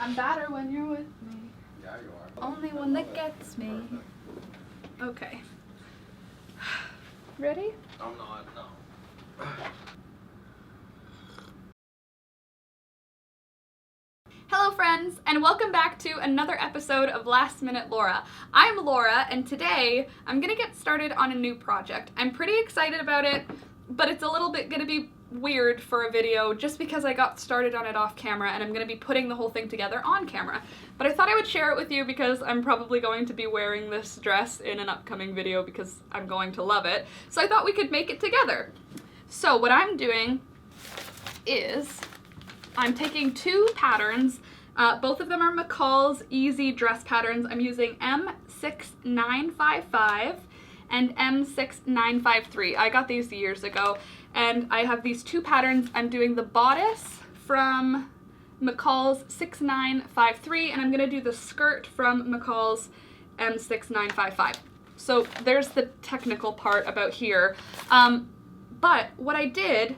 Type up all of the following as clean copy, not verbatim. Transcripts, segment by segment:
I'm better when you're with me. Yeah, you are. Only one that gets me. Okay. Ready? I'm not, no. Hello friends, and welcome back to another episode of Last Minute Laura. I'm Laura, and today I'm gonna get started on a new project. I'm pretty excited about it, but it's a little bit gonna be weird for a video just because I got started on it off camera and I'm gonna be putting the whole thing together on camera. But I thought I would share it with you because I'm probably going to be wearing this dress in an upcoming video because I'm going to love it. So I thought we could make it together. So what I'm doing is I'm taking two patterns. Both of them are McCall's Easy Dress patterns. I'm using M6955 and M6953. I got these years ago, and I have these two patterns. I'm doing the bodice from McCall's 6953, and I'm gonna do the skirt from McCall's M6955. So there's the technical part about here. But what I did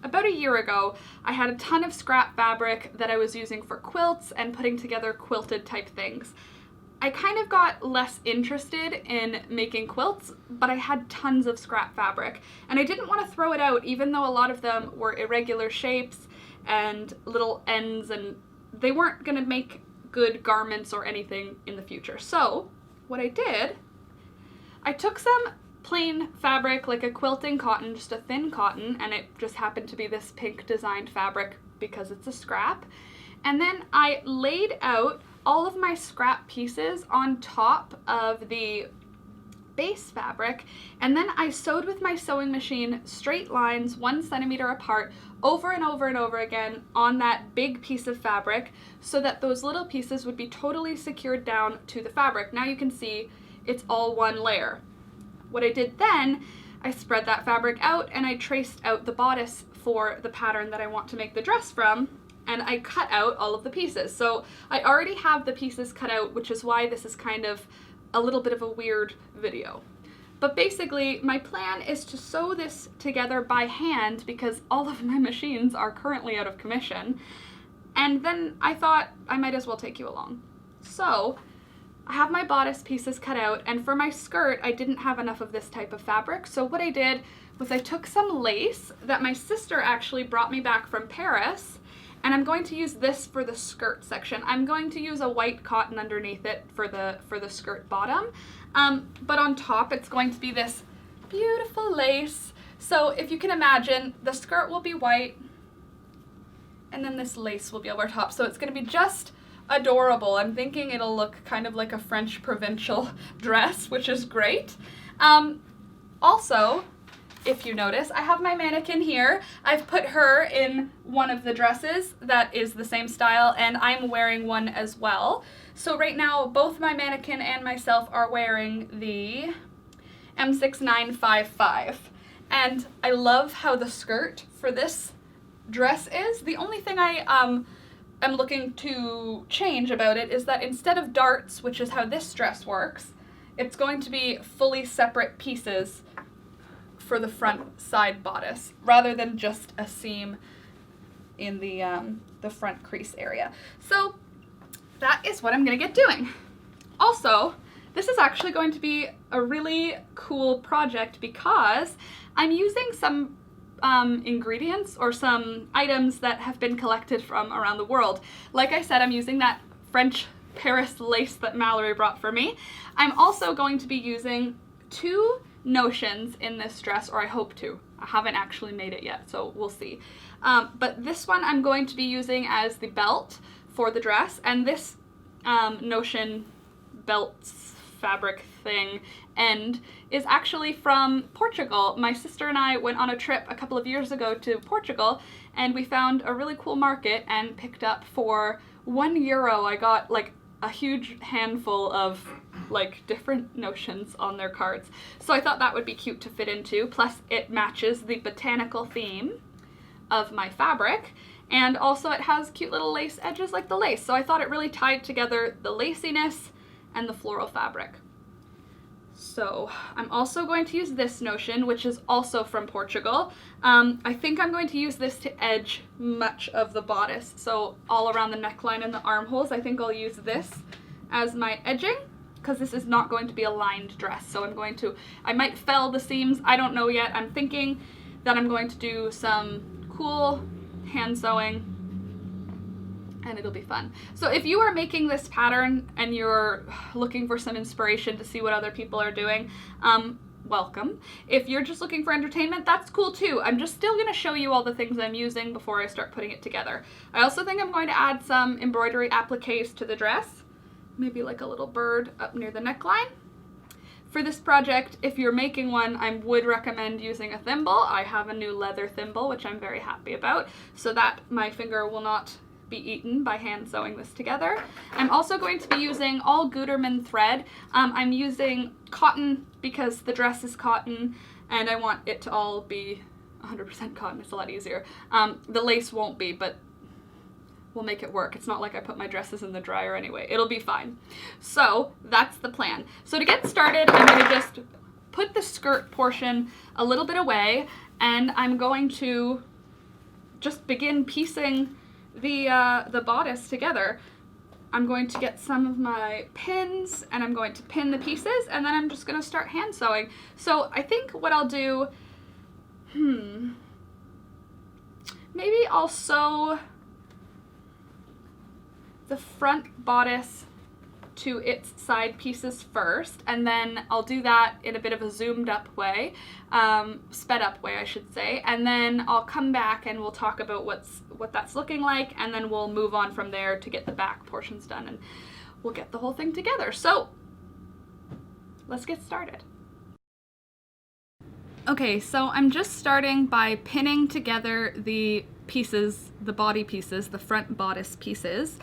about a year ago, I had a ton of scrap fabric that I was using for quilts and putting together quilted type things. I kind of got less interested in making quilts, but I had tons of scrap fabric, and I didn't want to throw it out even though a lot of them were irregular shapes and little ends, and they weren't going to make good garments or anything in the future. So what I did, I took some plain fabric, like a quilting cotton, just a thin cotton, and it just happened to be this pink designed fabric because it's a scrap. And then I laid out all of my scrap pieces on top of the base fabric, and then I sewed with my sewing machine straight lines 1 centimeter apart over and over and over again on that big piece of fabric so that those little pieces would be totally secured down to the fabric. Now you can see it's all one layer. What I did then, I spread that fabric out and I traced out the bodice for the pattern that I want to make the dress from, and I cut out all of the pieces. So I already have the pieces cut out, which is why this is kind of a little bit of a weird video. But basically, my plan is to sew this together by hand because all of my machines are currently out of commission. And then I thought I might as well take you along. So I have my bodice pieces cut out, and for my skirt, I didn't have enough of this type of fabric. So what I did was I took some lace that my sister actually brought me back from Paris, and I'm going to use this for the skirt section. I'm going to use a white cotton underneath it for the skirt bottom, but on top it's going to be this beautiful lace. So if you can imagine, the skirt will be white, and then this lace will be over top. So it's going to be just adorable. I'm thinking it'll look kind of like a French provincial dress, which is great. Also, if you notice, I have my mannequin here. I've put her in one of the dresses that is the same style, and I'm wearing one as well. So right now, both my mannequin and myself are wearing the M6955. And I love how the skirt for this dress is. The only thing I am looking to change about it is that instead of darts, which is how this dress works, it's going to be fully separate pieces for the front side bodice, rather than just a seam in the front crease area. So that is what I'm gonna get doing. Also, this is actually going to be a really cool project because I'm using some ingredients or some items that have been collected from around the world. Like I said, I'm using that French Paris lace that Mallory brought for me. I'm also going to be using two notions in this dress, or I hope to. I haven't actually made it yet, so we'll see. But this one I'm going to be using as the belt for the dress, and this notion belts fabric thing end is actually from Portugal. My sister and I went on a trip a couple of years ago to Portugal, and we found a really cool market and picked up for €1. I got like a huge handful of like different notions on their cards. So I thought that would be cute to fit into, plus it matches the botanical theme of my fabric, and also it has cute little lace edges like the lace. So I thought it really tied together the laciness and the floral fabric. So I'm also going to use this notion, which is also from Portugal. I think I'm going to use this to edge much of the bodice. So all around the neckline and the armholes, I think I'll use this as my edging, because this is not going to be a lined dress. So I might fell the seams, I don't know yet. I'm thinking that I'm going to do some cool hand sewing, and it'll be fun. So if you are making this pattern and you're looking for some inspiration to see what other people are doing, welcome. If you're just looking for entertainment, that's cool too. I'm just still gonna show you all the things I'm using before I start putting it together. I also think I'm going to add some embroidery appliques to the dress, maybe like a little bird up near the neckline. For this project, if you're making one, I would recommend using a thimble. I have a new leather thimble, which I'm very happy about, so that my finger will not be eaten by hand sewing this together. I'm also going to be using all Gutermann thread. I'm using cotton because the dress is cotton and I want it to all be 100% cotton. It's a lot easier. The lace won't be, but we'll make it work. It's not like I put my dresses in the dryer anyway. It'll be fine. So that's the plan. So to get started, I'm going to just put the skirt portion a little bit away, and I'm going to just begin piecing the bodice together. I'm going to get some of my pins and I'm going to pin the pieces, and then I'm just going to start hand sewing. So I think what I'll do, maybe I'll sew the front bodice to its side pieces first, and then I'll do that in a bit of a zoomed up way, sped up way I should say, and then I'll come back and we'll talk about what that's looking like, and then we'll move on from there to get the back portions done, and we'll get the whole thing together. So let's get started. Okay, so I'm just starting by pinning together the pieces, the body pieces, the front bodice pieces.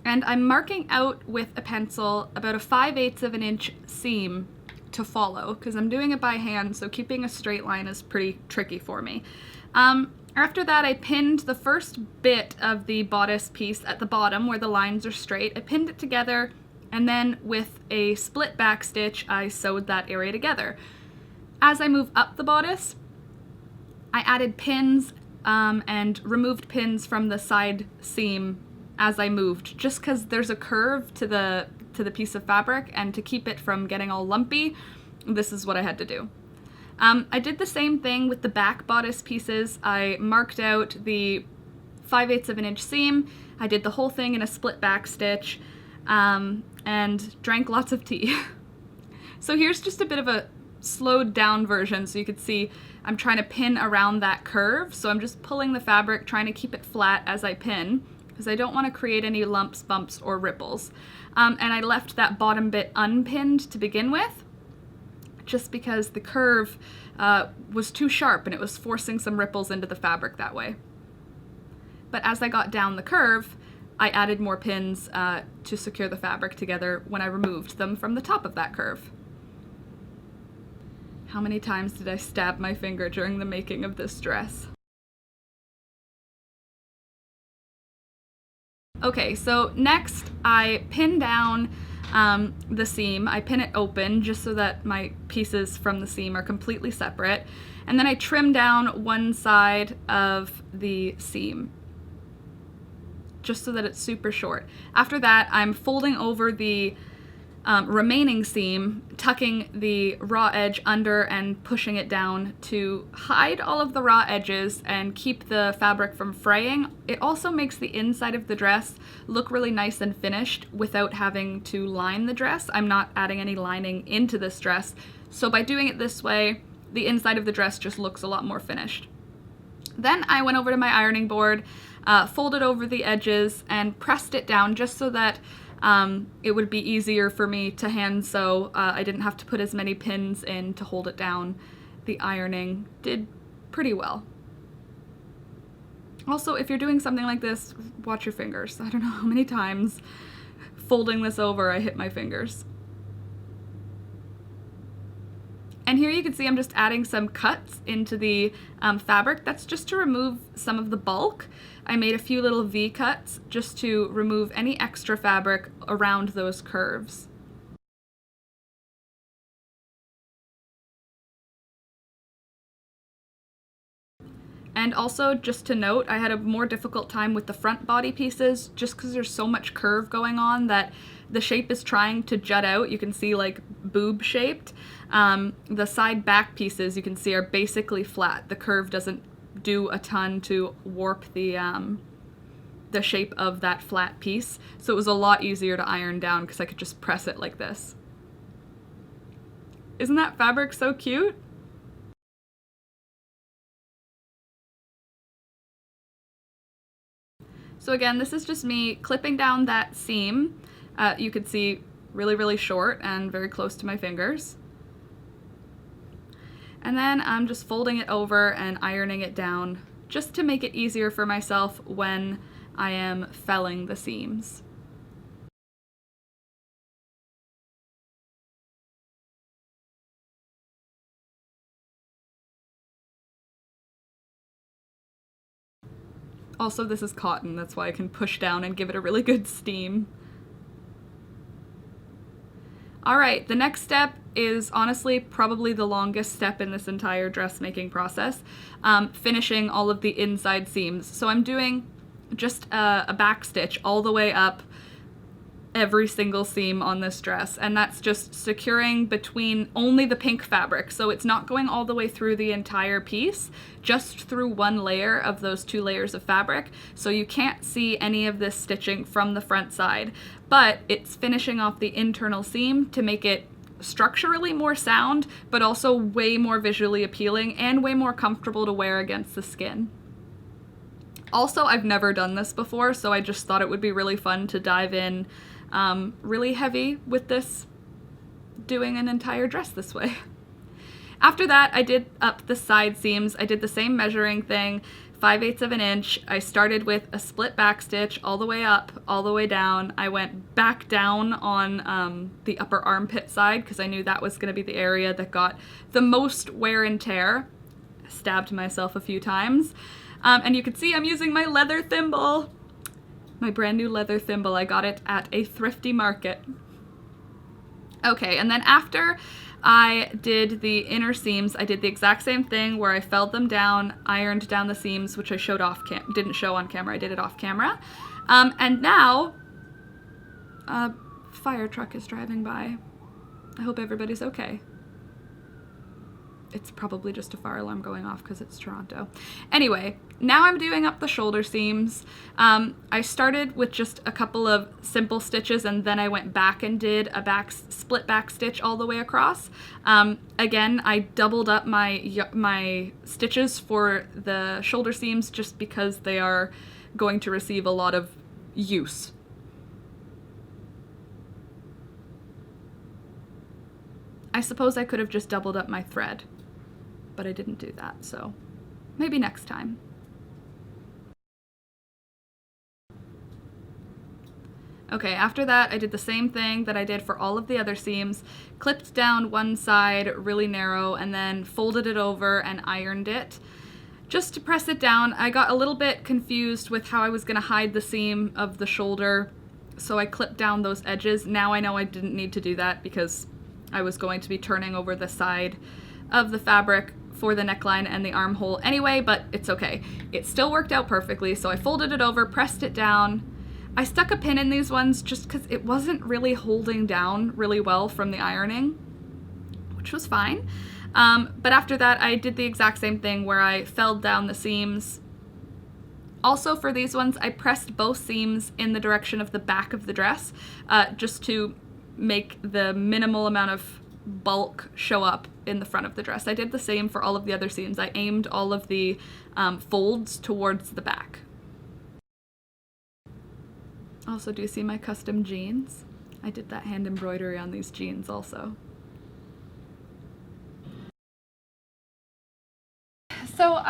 And I'm marking out with a pencil about a 5/8 of an inch seam to follow, because I'm doing it by hand, so keeping a straight line is pretty tricky for me. After that, I pinned the first bit of the bodice piece at the bottom where the lines are straight. I pinned it together, and then with a split back stitch, I sewed that area together. As I move up the bodice, I added pins and removed pins from the side seam as I moved, just because there's a curve to the piece of fabric, and to keep it from getting all lumpy, this is what I had to do. I did the same thing with the back bodice pieces. I marked out the 5/8 of an inch seam. I did the whole thing in a split back stitch, and drank lots of tea. So here's just a bit of a slowed down version, so you could see I'm trying to pin around that curve. So I'm just pulling the fabric, trying to keep it flat as I pin, because I don't want to create any lumps, bumps, or ripples. And I left that bottom bit unpinned to begin with, just because the curve was too sharp and it was forcing some ripples into the fabric that way. But as I got down the curve, I added more pins to secure the fabric together when I removed them from the top of that curve. How many times did I stab my finger during the making of this dress? Okay, so next I pin down the seam. I pin it open just so that my pieces from the seam are completely separate, and then I trim down one side of the seam just so that it's super short. After that, I'm folding over the remaining seam, tucking the raw edge under and pushing it down to hide all of the raw edges and keep the fabric from fraying. It also makes the inside of the dress look really nice and finished without having to line the dress. I'm not adding any lining into this dress, so by doing it this way, the inside of the dress just looks a lot more finished. Then I went over to my ironing board, folded over the edges, and pressed it down just so that it would be easier for me to hand sew. I didn't have to put as many pins in to hold it down. The ironing did pretty well. Also, if you're doing something like this, watch your fingers. I don't know how many times folding this over I hit my fingers. And here you can see I'm just adding some cuts into the fabric. That's just to remove some of the bulk. I made a few little V cuts just to remove any extra fabric around those curves. And also, just to note, I had a more difficult time with the front body pieces just because there's so much curve going on that the shape is trying to jut out. You can see like boob shaped. The side back pieces you can see are basically flat. The curve doesn't do a ton to warp the shape of that flat piece. So it was a lot easier to iron down because I could just press it like this. Isn't that fabric so cute? So again, this is just me clipping down that seam. You could see really, really short and very close to my fingers. And then I'm just folding it over and ironing it down just to make it easier for myself when I am felling the seams. Also, this is cotton, that's why I can push down and give it a really good steam. Alright, the next step is honestly probably the longest step in this entire dressmaking process, finishing all of the inside seams. So I'm doing just a back stitch all the way up every single seam on this dress, and that's just securing between only the pink fabric, so it's not going all the way through the entire piece, just through one layer of those 2 layers of fabric, so you can't see any of this stitching from the front side, but it's finishing off the internal seam to make it structurally more sound, but also way more visually appealing and way more comfortable to wear against the skin. Also, I've never done this before, so I just thought it would be really fun to dive in really heavy with this, doing an entire dress this way. After that, I did up the side seams. I did the same measuring thing, 5/8 of an inch. I started with a split back stitch all the way up, all the way down. I went back down on the upper armpit side because I knew that was going to be the area that got the most wear and tear. I stabbed myself a few times. And you can see I'm using my leather thimble. My brand new leather thimble. I got it at a thrifty market. Okay, and then after I did the inner seams, I did the exact same thing where I felled them down, ironed down the seams, which I showed didn't show on camera, I did it off camera. And now, a fire truck is driving by. I hope everybody's okay. It's probably just a fire alarm going off because it's Toronto. Anyway, now I'm doing up the shoulder seams. I started with just a couple of simple stitches and then I went back and did a split back stitch all the way across. Again, I doubled up my stitches for the shoulder seams just because they are going to receive a lot of use. I suppose I could have just doubled up my thread, but I didn't do that, so maybe next time. Okay, after that I did the same thing that I did for all of the other seams, clipped down one side really narrow and then folded it over and ironed it. Just to press it down, I got a little bit confused with how I was going to hide the seam of the shoulder, so I clipped down those edges. Now I know I didn't need to do that because I was going to be turning over the side of the fabric for the neckline and the armhole anyway, but it's okay. It still worked out perfectly, so I folded it over, pressed it down. I stuck a pin in these ones just because it wasn't really holding down really well from the ironing, which was fine. But after that, I did the exact same thing where I felled down the seams. Also for these ones, I pressed both seams in the direction of the back of the dress, just to make the minimal amount of bulk show up in the front of the dress. I did the same for all of the other seams. I aimed all of the folds towards the back. Also, do you see my custom jeans? I did that hand embroidery on these jeans also. So,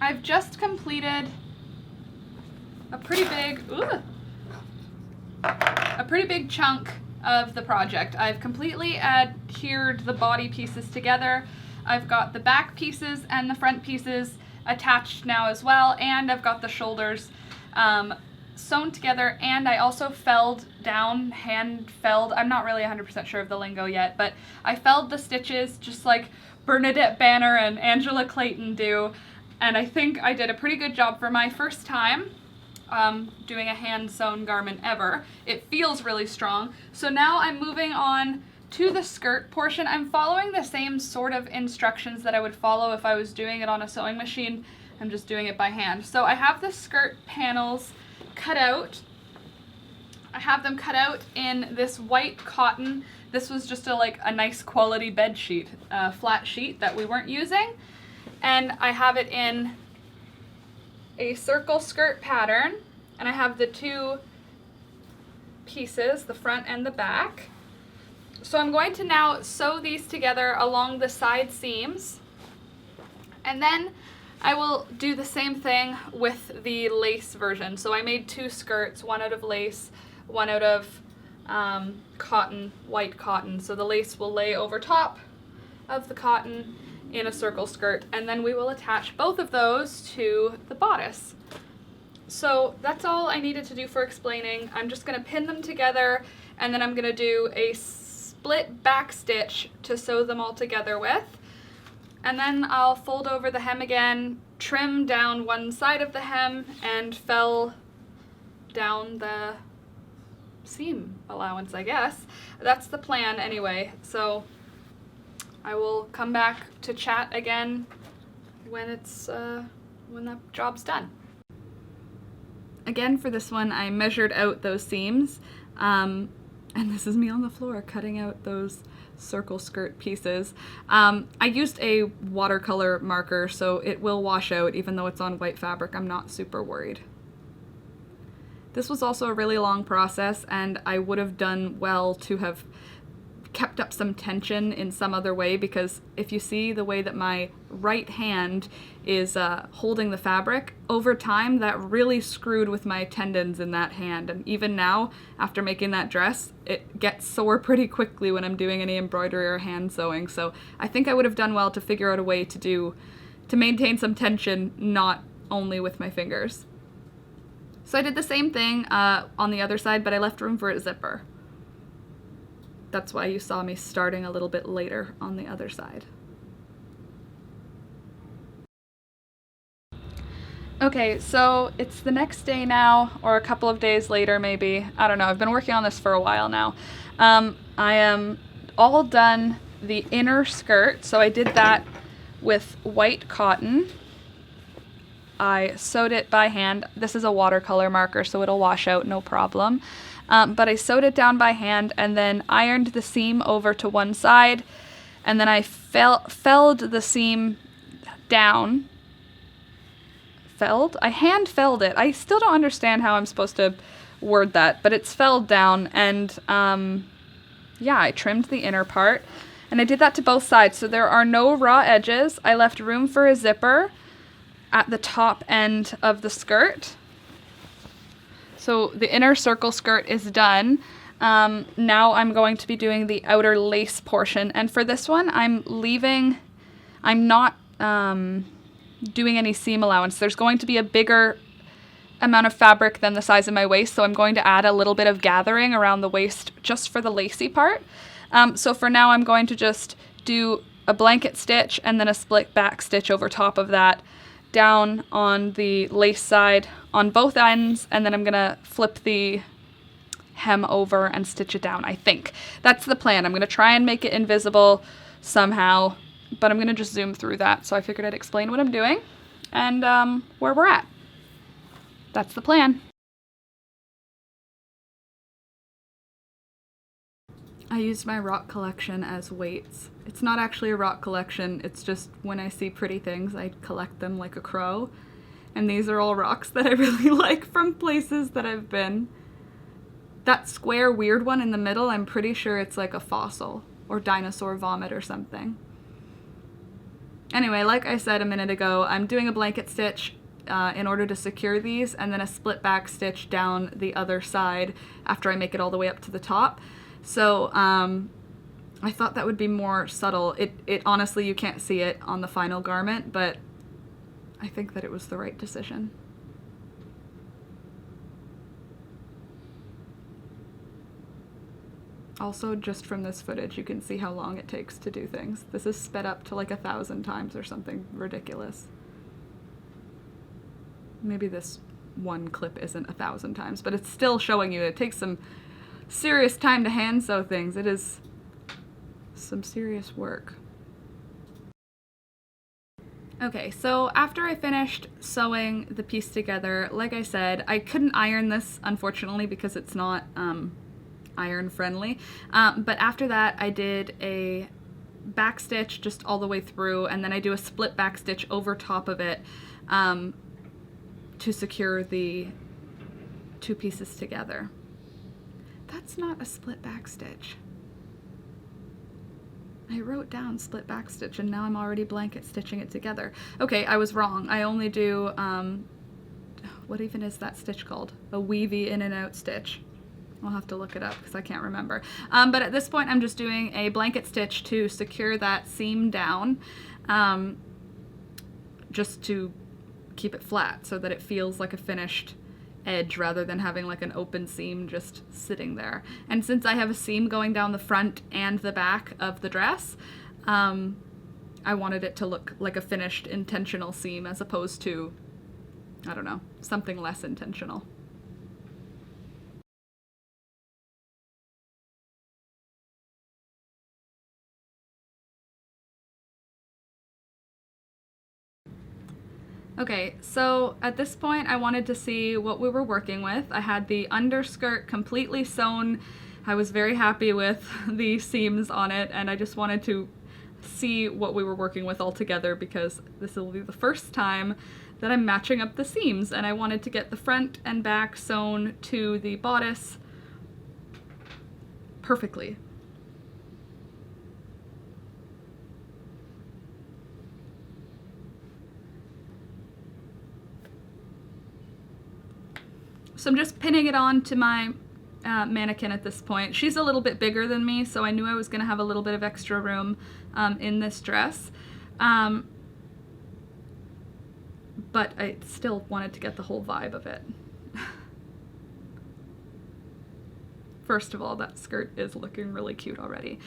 I've just completed a pretty big chunk of the project. I've completely adhered the body pieces together. I've got the back pieces and the front pieces attached now as well, and I've got the shoulders sewn together, and I also felled down, hand felled, I'm not really 100% sure of the lingo yet, but I felled the stitches just like Bernadette Banner and Angela Clayton do, and I think I did a pretty good job for my first time doing a hand sewn garment ever. It feels really strong. So now I'm moving on to the skirt portion. I'm following the same sort of instructions that I would follow if I was doing it on a sewing machine. I'm just doing it by hand. So I have the skirt panels cut out. I have them cut out in this white cotton. This was just a nice quality bed sheet, flat sheet that we weren't using. And I have it in a circle skirt pattern, and I have the two pieces, the front and the back. So I'm going to now sew these together along the side seams, and then I will do the same thing with the lace version. So I made two skirts, one out of lace, one out of cotton, white cotton. So the lace will lay over top of the cotton in a circle skirt, and then we will attach both of those to the bodice. So that's all I needed to do for explaining. I'm just going to pin them together, and then I'm going to do a split back stitch to sew them all together with. And then I'll fold over the hem again, trim down one side of the hem, and fell down the seam allowance, I guess. That's the plan anyway. So I will come back to chat again when that job's done. Again, for this one, I measured out those seams, and this is me on the floor cutting out those circle skirt pieces. I used a watercolor marker, so it will wash out even though it's on white fabric. I'm not super worried. This was also a really long process, and I would have done well to have kept up some tension in some other way, because if you see the way that my right hand is holding the fabric, over time that really screwed with my tendons in that hand. And even now, after making that dress, it gets sore pretty quickly when I'm doing any embroidery or hand sewing. So I think I would have done well to figure out a way to maintain some tension, not only with my fingers. So I did the same thing on the other side, but I left room for a zipper. That's why you saw me starting a little bit later on the other side. Okay, so it's the next day now, or a couple of days later maybe. I don't know, I've been working on this for a while now. I am all done the inner skirt, so I did that with white cotton. I sewed it by hand. This is a watercolor marker, so it'll wash out, no problem. But I sewed it down by hand and then ironed the seam over to one side, and then I felled the seam down. I hand felled it. I still don't understand how I'm supposed to word that, but it's felled down, and yeah, I trimmed the inner part, and I did that to both sides, so there are no raw edges. I left room for a zipper at the top end of the skirt. So the inner circle skirt is done. Now I'm going to be doing the outer lace portion, and for this one I'm not doing any seam allowance. There's going to be a bigger amount of fabric than the size of my waist, so I'm going to add a little bit of gathering around the waist just for the lacy part. So for now I'm going to just do a blanket stitch and then a split back stitch over top of that, down on the lace side on both ends, and then I'm gonna flip the hem over and stitch it down, I think. That's the plan. I'm gonna try and make it invisible somehow, but I'm gonna just zoom through that, so I figured I'd explain what I'm doing and where we're at. That's the plan. I used my rock collection as weights. It's not actually a rock collection, it's just when I see pretty things, I collect them like a crow. And these are all rocks that I really like from places that I've been. That square weird one in the middle, I'm pretty sure it's like a fossil or dinosaur vomit or something. Anyway, like I said a minute ago, I'm doing a blanket stitch in order to secure these, and then a split back stitch down the other side after I make it all the way up to the top. So I thought that would be more subtle. It honestly, you can't see it on the final garment, but I think that it was the right decision. Also, just from this footage, you can see how long it takes to do things. This is sped up to like 1,000 times or something ridiculous. maybe this one clip isn't 1,000 times, but it's still showing you it takes some serious time to hand sew things. It is some serious work. Okay, so after I finished sewing the piece together, like I said, I couldn't iron this, unfortunately, because it's not iron friendly. But after that, I did a back stitch just all the way through, and then I do a split back stitch over top of it to secure the two pieces together. That's not a split back stitch. I wrote down split back stitch and now I'm already blanket stitching it together. Okay, I was wrong. I only do, what even is that stitch called? A weavy in and out stitch. I'll have to look it up because I can't remember. But at this point I'm just doing a blanket stitch to secure that seam down, just to keep it flat so that it feels like a finished edge rather than having like an open seam just sitting there. And since I have a seam going down the front and the back of the dress, I wanted it to look like a finished intentional seam as opposed to, I don't know, something less intentional. Okay, so at this point I wanted to see what we were working with. I had the underskirt completely sewn. I was very happy with the seams on it, and I just wanted to see what we were working with all together because this will be the first time that I'm matching up the seams, and I wanted to get the front and back sewn to the bodice perfectly. So I'm just pinning it on to my mannequin at this point. She's a little bit bigger than me, so I knew I was going to have a little bit of extra room in this dress. But I still wanted to get the whole vibe of it. First of all, that skirt is looking really cute already.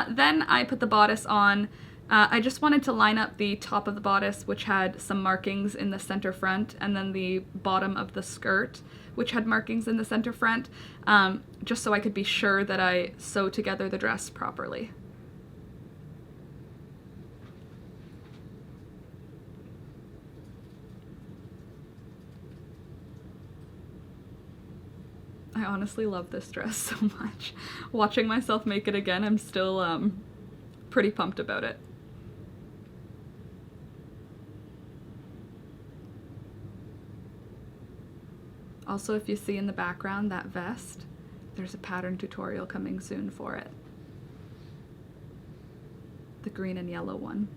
Then I put the bodice on. I just wanted to line up the top of the bodice, which had some markings in the center front, and then the bottom of the skirt, which had markings in the center front, just so I could be sure that I sew together the dress properly. I honestly love this dress so much. Watching myself make it again, I'm still pretty pumped about it. Also, if you see in the background that vest, there's a pattern tutorial coming soon for it. The green and yellow one.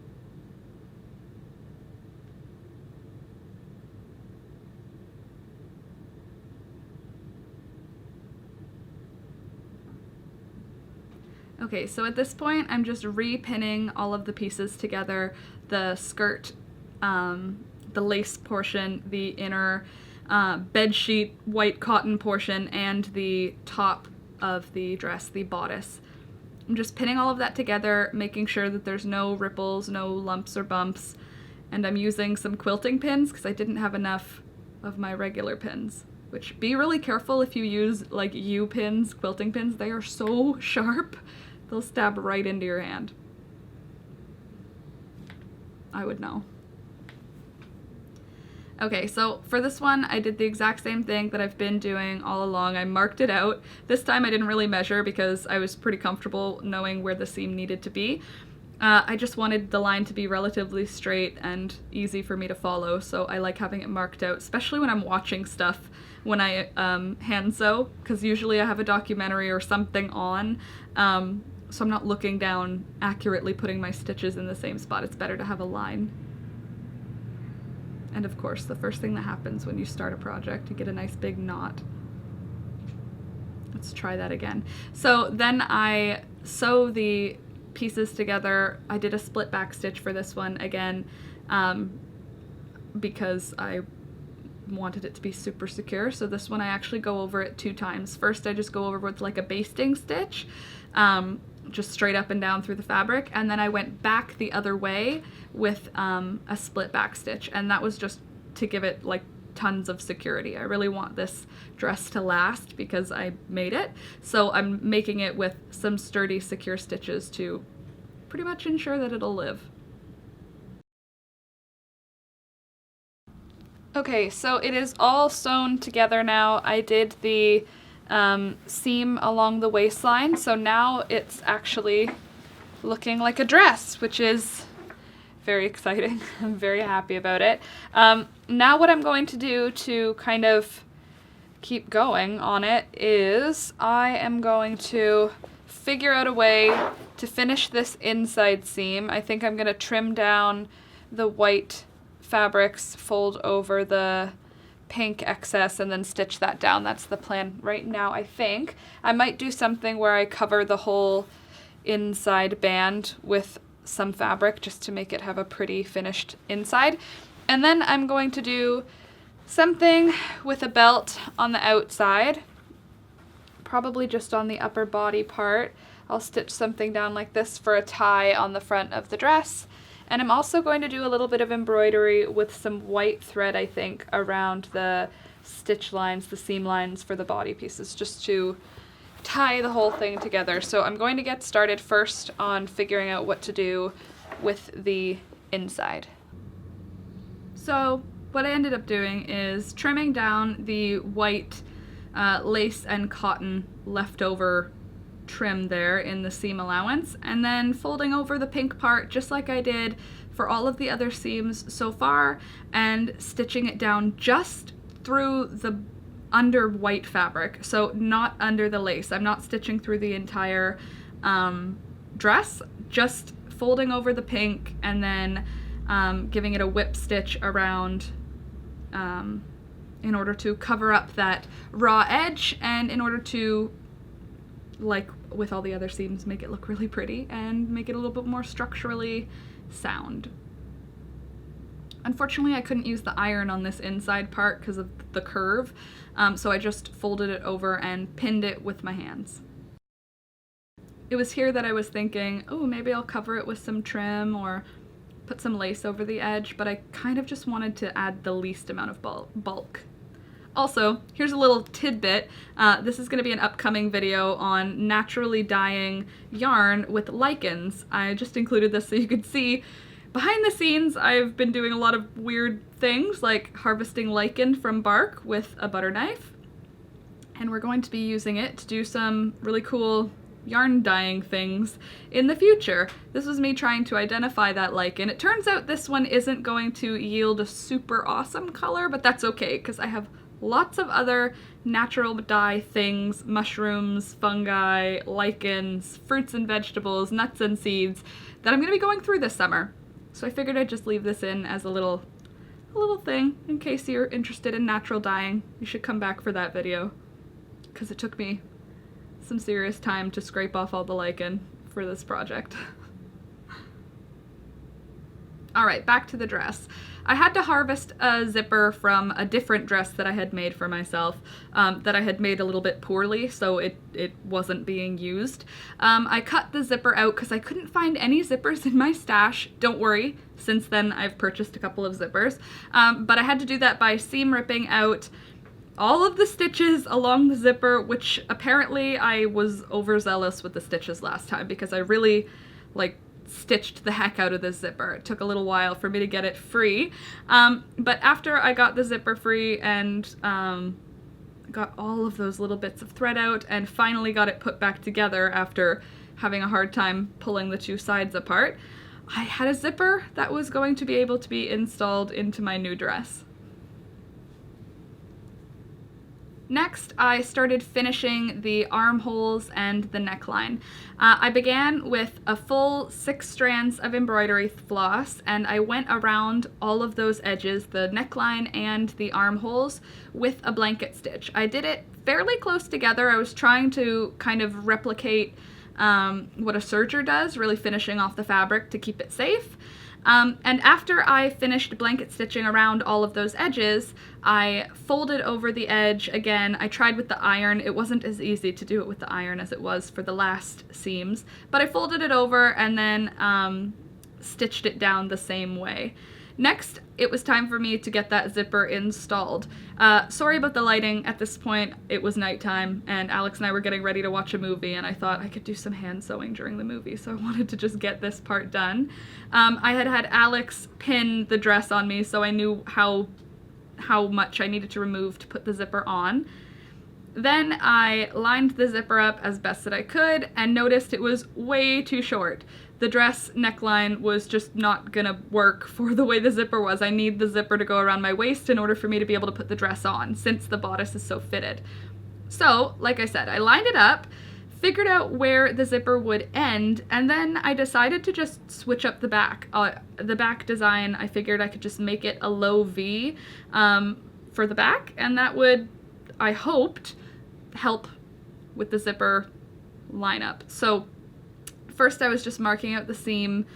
Okay, so at this point, I'm just re-pinning all of the pieces together. The skirt, the lace portion, the inner bedsheet white cotton portion, and the top of the dress, the bodice. I'm just pinning all of that together, making sure that there's no ripples, no lumps or bumps, and I'm using some quilting pins because I didn't have enough of my regular pins. Which, be really careful if you use like U-pins, quilting pins. They are so sharp, they'll stab right into your hand. I would know. Okay, so for this one, I did the exact same thing that I've been doing all along. I marked it out. This time I didn't really measure because I was pretty comfortable knowing where the seam needed to be. I just wanted the line to be relatively straight and easy for me to follow, so I like having it marked out, especially when I'm watching stuff when I hand sew, because usually I have a documentary or something on, so I'm not looking down accurately putting my stitches in the same spot. It's better to have a line. And of course, the first thing that happens when you start a project, you get a nice big knot. Let's try that again. So then I sew the pieces together. I did a split back stitch for this one again, because I wanted it to be super secure. So this one I actually go over it 2 times. First I just go over with like a basting stitch, just straight up and down through the fabric, and then I went back the other way with a split back stitch, and that was just to give it like tons of security. I really want this dress to last because I made it. So I'm making it with some sturdy, secure stitches to pretty much ensure that it'll live. Okay, so it is all sewn together now. I did the seam along the waistline, so now it's actually looking like a dress, which is very exciting. I'm very happy about it. Now what I'm going to do to kind of keep going on it is I am going to figure out a way to finish this inside seam. I think I'm going to trim down the white fabrics, fold over the pink excess, and then stitch that down. That's the plan right now, I think. I might do something where I cover the whole inside band with some fabric just to make it have a pretty finished inside. And then I'm going to do something with a belt on the outside, probably just on the upper body part. I'll stitch something down like this for a tie on the front of the dress. And I'm also going to do a little bit of embroidery with some white thread, I think, around the stitch lines, the seam lines for the body pieces, just to tie the whole thing together. So I'm going to get started first on figuring out what to do with the inside. So what I ended up doing is trimming down the white lace and cotton leftover trim there in the seam allowance, and then folding over the pink part just like I did for all of the other seams so far, and stitching it down just through the under white fabric, so not under the lace. I'm not stitching through the entire dress, just folding over the pink and then giving it a whip stitch around in order to cover up that raw edge, and in order to, like with all the other seams, make it look really pretty and make it a little bit more structurally sound. Unfortunately, I couldn't use the iron on this inside part because of the curve, so I just folded it over and pinned it with my hands. It was here that I was thinking, oh, maybe I'll cover it with some trim or put some lace over the edge, but I kind of just wanted to add the least amount of bulk. Also, here's a little tidbit. This is going to be an upcoming video on naturally dyeing yarn with lichens. I just included this so you could see behind the scenes. I've been doing a lot of weird things like harvesting lichen from bark with a butter knife, and we're going to be using it to do some really cool yarn dyeing things in the future. This was me trying to identify that lichen. It turns out this one isn't going to yield a super awesome color, but that's okay because I have lots of other natural dye things, mushrooms, fungi, lichens, fruits and vegetables, nuts and seeds that I'm going to be going through this summer. So I figured I'd just leave this in as a little thing in case you're interested in natural dyeing. You should come back for that video because it took me some serious time to scrape off all the lichen for this project. Alright, back to the dress. I had to harvest a zipper from a different dress that I had made for myself, that I had made a little bit poorly, so it wasn't being used. I cut the zipper out because I couldn't find any zippers in my stash. Don't worry, since then I've purchased a couple of zippers. But I had to do that by seam ripping out all of the stitches along the zipper, which apparently I was overzealous with the stitches last time because I really, stitched the heck out of this zipper. It took a little while for me to get it free, but after I got the zipper free and got all of those little bits of thread out and finally got it put back together after having a hard time pulling the two sides apart, I had a zipper that was going to be able to be installed into my new dress. Next, I started finishing the armholes and the neckline. I began with a full 6 strands of embroidery floss, and I went around all of those edges, the neckline and the armholes, with a blanket stitch. I did it fairly close together. I was trying to kind of replicate what a serger does, really finishing off the fabric to keep it safe. And after I finished blanket stitching around all of those edges, I folded over the edge again. I tried with the iron. It wasn't as easy to do it with the iron as it was for the last seams, but I folded it over and then stitched it down the same way. Next, it was time for me to get that zipper installed. Sorry about the lighting. At this point, it was nighttime, and Alex and I were getting ready to watch a movie, and I thought I could do some hand sewing during the movie, so I wanted to just get this part done. I had Alex pin the dress on me, so I knew how much I needed to remove to put the zipper on. Then I lined the zipper up as best that I could and noticed it was way too short. The dress neckline was just not gonna work for the way the zipper was. I need the zipper to go around my waist in order for me to be able to put the dress on, since the bodice is so fitted. So, like I said, I lined it up, figured out where the zipper would end, and then I decided to just switch up the back. The back design, I figured I could just make it a low V for the back, and that would, I hoped, help with the zipper lineup. So first I was just marking out the seam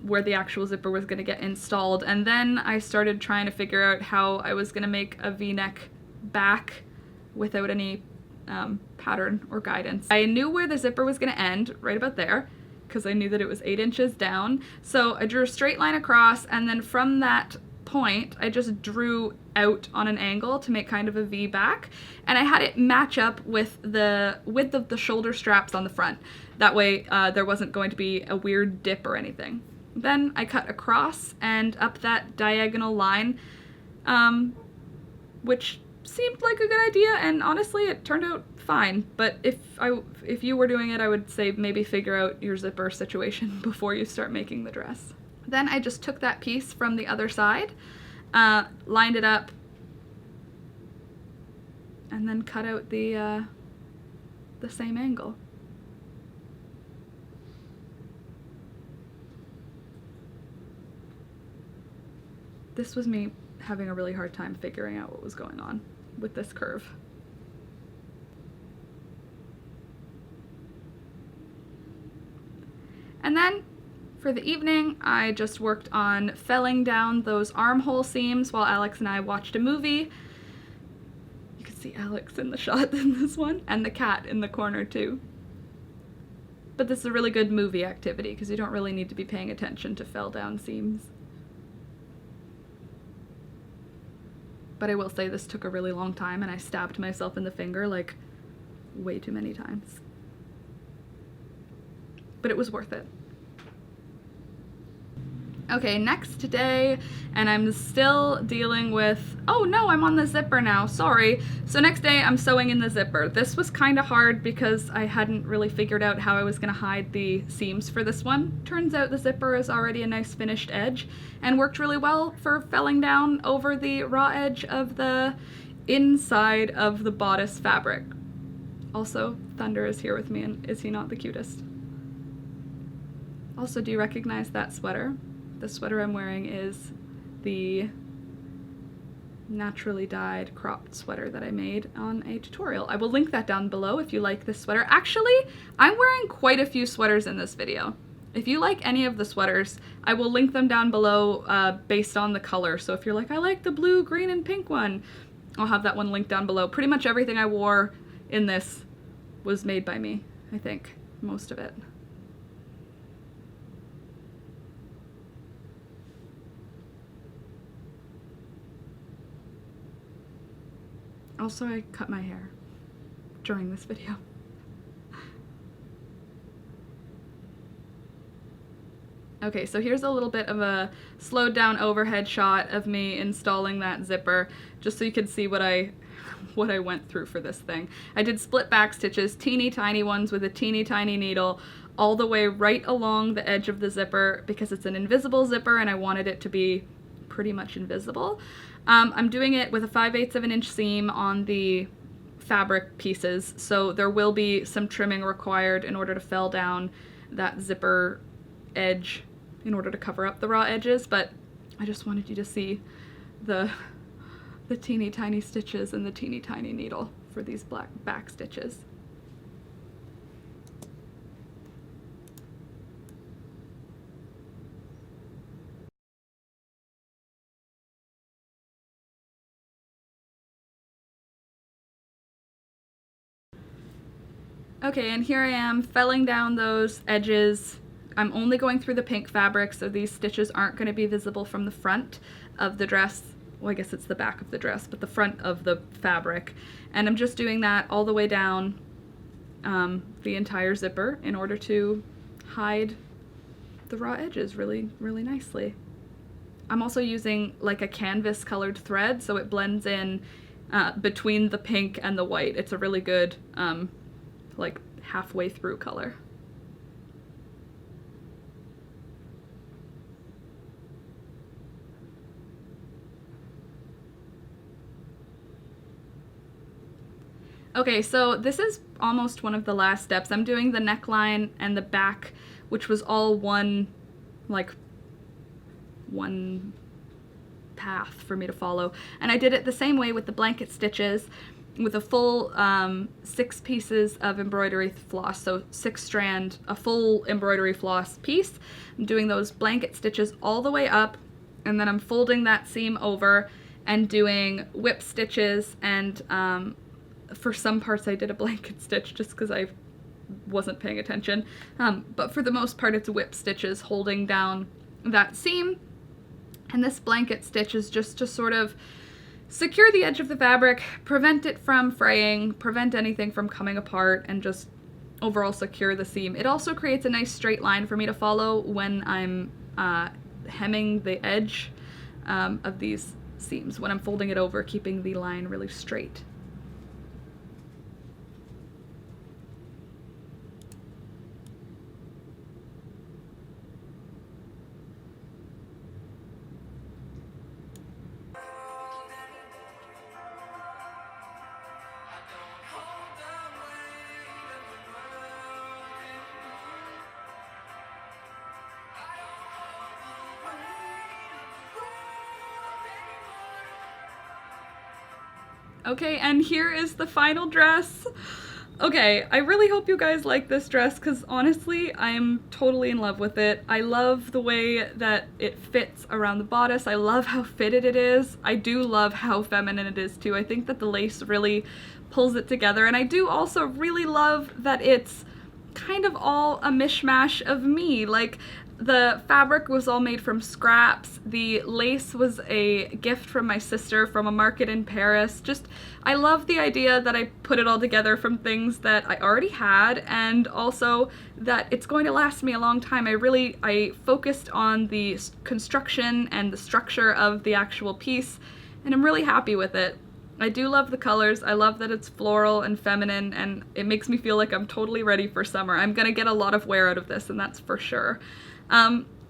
where the actual zipper was going to get installed, and then I started trying to figure out how I was going to make a V-neck back without any pattern or guidance. I knew where the zipper was going to end, right about there, because I knew that it was 8 inches down. So I drew a straight line across, and then from that point I just drew out on an angle to make kind of a V back, and I had it match up with the width of the shoulder straps on the front. That way there wasn't going to be a weird dip or anything. Then I cut across and up that diagonal line, which seemed like a good idea, and honestly it turned out fine. But if you were doing it, I would say maybe figure out your zipper situation before you start making the dress. Then I just took that piece from the other side, lined it up, and then cut out the same angle. This was me having a really hard time figuring out what was going on with this curve. And then for the evening, I just worked on felling down those armhole seams while Alex and I watched a movie. You can see Alex in the shot in this one, and the cat in the corner too. But this is a really good movie activity because you don't really need to be paying attention to fell down seams. But I will say this took a really long time, and I stabbed myself in the finger like way too many times. But it was worth it. Okay, next day, and I'm still dealing with, oh no, I'm on the zipper now, sorry. So next day I'm sewing in the zipper. This was kind of hard because I hadn't really figured out how I was gonna hide the seams for this one. Turns out the zipper is already a nice finished edge and worked really well for felling down over the raw edge of the inside of the bodice fabric. Also, Thunder is here with me, and is he not the cutest? Also, do you recognize that sweater? The sweater I'm wearing is the naturally dyed cropped sweater that I made on a tutorial. I will link that down below if you like this sweater. Actually, I'm wearing quite a few sweaters in this video. If you like any of the sweaters, I will link them down below based on the color. So if you're like, I like the blue, green, and pink one, I'll have that one linked down below. Pretty much everything I wore in this was made by me, I think, most of it. Also, I cut my hair during this video. Okay, so here's a little bit of a slowed down overhead shot of me installing that zipper, just so you can see what I went through for this thing. I did split back stitches, teeny tiny ones with a teeny tiny needle, all the way right along the edge of the zipper because it's an invisible zipper and I wanted it to be pretty much invisible. I'm doing it with a 5/8 of an inch seam on the fabric pieces, so there will be some trimming required in order to fell down that zipper edge in order to cover up the raw edges, but I just wanted you to see the teeny tiny stitches and the teeny tiny needle for these black back stitches. Okay, and here I am felling down those edges I'm only going through the pink fabric, so these stitches aren't going to be visible from the front of the dress. Well, I guess it's the back of the dress, but the front of the fabric. And I'm just doing that all the way down the entire zipper in order to hide the raw edges really, really nicely. I'm also using like a canvas colored thread, so it blends in between the pink and the white. It's a really good like halfway through color. Okay, so this is almost one of the last steps. I'm doing the neckline and the back, which was all one path for me to follow. And I did it the same way with the blanket stitches, with a full 6 pieces of embroidery floss, so 6 strand, a full embroidery floss piece. I'm doing those blanket stitches all the way up, and then I'm folding that seam over and doing whip stitches, and for some parts I did a blanket stitch just because I wasn't paying attention, but for the most part it's whip stitches holding down that seam. And this blanket stitch is just to sort of secure the edge of the fabric, prevent it from fraying, prevent anything from coming apart, and just overall secure the seam. It also creates a nice straight line for me to follow when I'm hemming the edge of these seams, when I'm folding it over, keeping the line really straight. Okay, and here is the final dress. Okay, I really hope you guys like this dress because honestly, I am totally in love with it. I love the way that it fits around the bodice. I love how fitted it is. I do love how feminine it is too. I think that the lace really pulls it together, and I do also really love that it's kind of all a mishmash of me. Like, the fabric was all made from scraps. The lace was a gift from my sister from a market in Paris. Just, I love the idea that I put it all together from things that I already had, and also that it's going to last me a long time. I focused on the construction and the structure of the actual piece, and I'm really happy with it. I do love the colors. I love that it's floral and feminine, and it makes me feel like I'm totally ready for summer. I'm gonna get a lot of wear out of this, and that's for sure.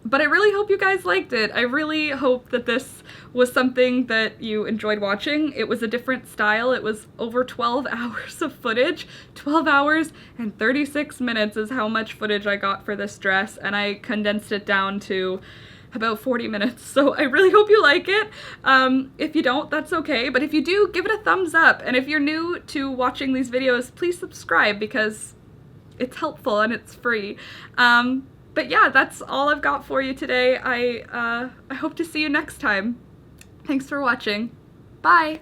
But I really hope you guys liked it. I really hope that this was something that you enjoyed watching. It was a different style. It was over 12 hours of footage. 12 hours and 36 minutes is how much footage I got for this dress, and I condensed it down to about 40 minutes, so I really hope you like it. If you don't, that's okay, but if you do, give it a thumbs up, and if you're new to watching these videos, please subscribe because it's helpful and it's free. But yeah, that's all I've got for you today. I hope to see you next time. Thanks for watching. Bye!